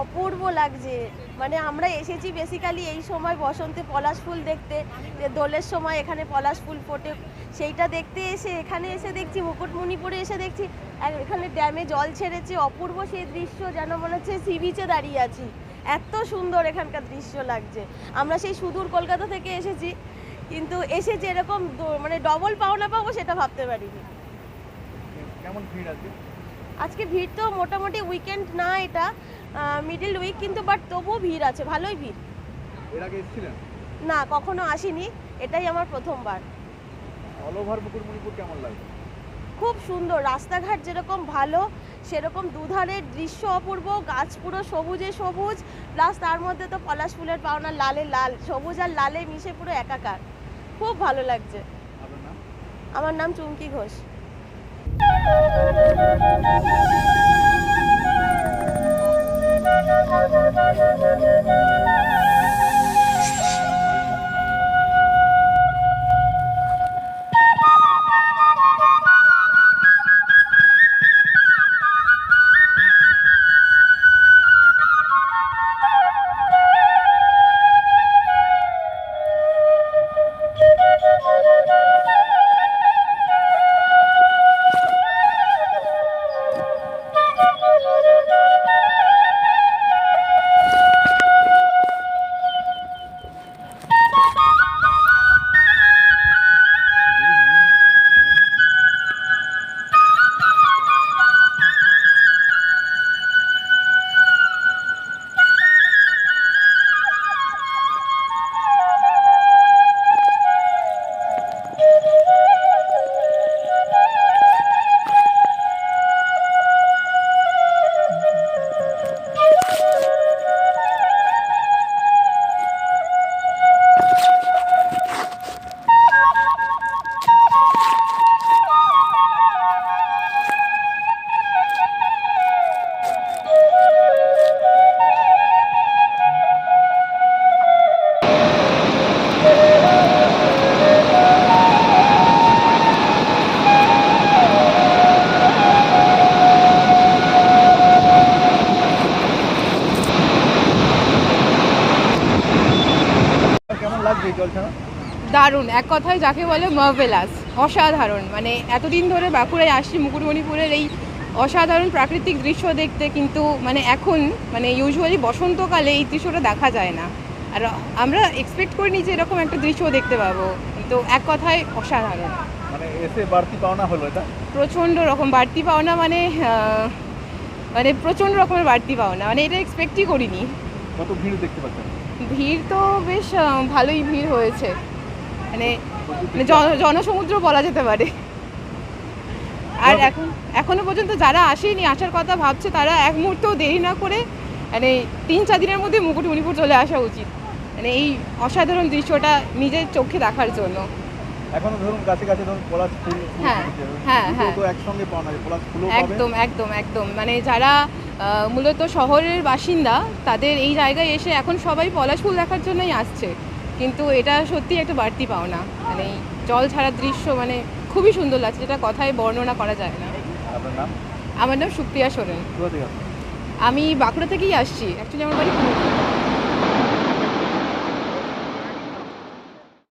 অপূর্ব লাগছে। মানে আমরা এসেছি বেসিক্যালি এই সময় বসন্তে পলাশ ফুল দেখতে, দোলের সময় এখানে পলাশ ফুল ফোটে, সেইটা দেখতে এসে এখানে এসে দেখছি মুকুটমণিপুরে এসে দেখছি এখানে ড্যামে জল ছেড়েছে, অপূর্ব সেই দৃশ্য, যেন মনে হচ্ছে সি বিচে দাঁড়িয়ে আছি। এত সুন্দর এখানকার দৃশ্য লাগছে। আমরা সেই সুদূর কলকাতা থেকে এসেছি, কিন্তু এসে যে এরকম মানে ডবল পাওনা পাবো সেটা ভাবতে পারিনি। কেমন ভিড় আছে আজকে? ভিড় তো মোটামুটি উইকেন্ড না, এটা মিডল উইক, কিন্তু বাট তবুও ভিড় আছে, ভালোই ভিড়। এর আগে এসেছিলেন? না, কখনো আসিনি, এটাই আমার প্রথমবার। অল ওভার মুকুটমণিপুর কেমন লাগে? খুব সুন্দর, রাস্তাঘাট যেরকম ভালো সেরকম দুধারের দৃশ্য অপূর্ব, গাছ পুরো সবুজে সবুজ, প্লাস তার মধ্যে তো পলাশ ফুলের পাওনা লালে লাল, সবুজ আর লালে মিশে পুরো একাকার, খুব ভালো লাগছে। আপনার নাম? আমার নাম চুমকি ঘোষ। দারুণ, এক কথায় যাকে বলে মার্ভেলাস, অসাধারণ। মানে এতদিন ধরে বাঁকুড়ায় আসছি মুকুটমণিপুরের এই অসাধারণ প্রাকৃতিক দৃশ্য দেখতে, কিন্তু মানে এখন মানে ইউজুয়ালি বসন্তকালে এই দৃশ্যটা দেখা যায় না, আর আমরা এক্সপেক্ট করিনি যে এরকম একটা দৃশ্য দেখতে পাবো, কিন্তু এক কথায় অসাধারণ। মানে এসে বাড়তি পাওনা হলো এটা? প্রচণ্ড রকম বাড়তি পাওনা, মানে মানে প্রচণ্ড রকমের বাড়তি পাওনা, মানে এটা এক্সপেক্টই করিনি। কত ভিড় দেখতে পাচ্ছেন? ভিড় তো বেশ ভালোই ভিড় হয়েছে, মানে জনসমুদ্র বলা যেতে পারে। আর এখনো পর্যন্ত যারা আসেনি, আসার কথা ভাবছে, তারা এক মুহূর্তেও দেরি না করে মানে 3-4 দিনের মধ্যে মুকুটমণিপুর চলে আসা উচিত, মানে এই অসাধারণ দৃশ্যটা নিজের চোখে দেখার জন্য। এখনো ধরুন কাছে কাছে ধরুন পলাশ ফুল, হ্যাঁ হ্যাঁ হ্যাঁ, তো একসঙ্গে পাওয়া যায়, পলাশ ফুলও একদম একদম একদম। মানে যারা মূলত শহরের বাসিন্দা, তাদের এই জায়গায় এসে এখন সবাই পলাশ ফুল দেখার জন্যই আসছে, কিন্তু এটা সত্যি একটা বাড়তি পাওনা। মানে এই জল ছাড়ার দৃশ্য মানে খুবই সুন্দর লাগছে, যেটা কথায় বর্ণনা করা যায় না। আপনার নাম? আমার নাম সুপ্রিয়া সোরেন। কোথা থেকে? আমি বাঁকুড়া থেকেই আসছি, অ্যাকচুয়ালি আমার বাড়ি পুরুলিয়া।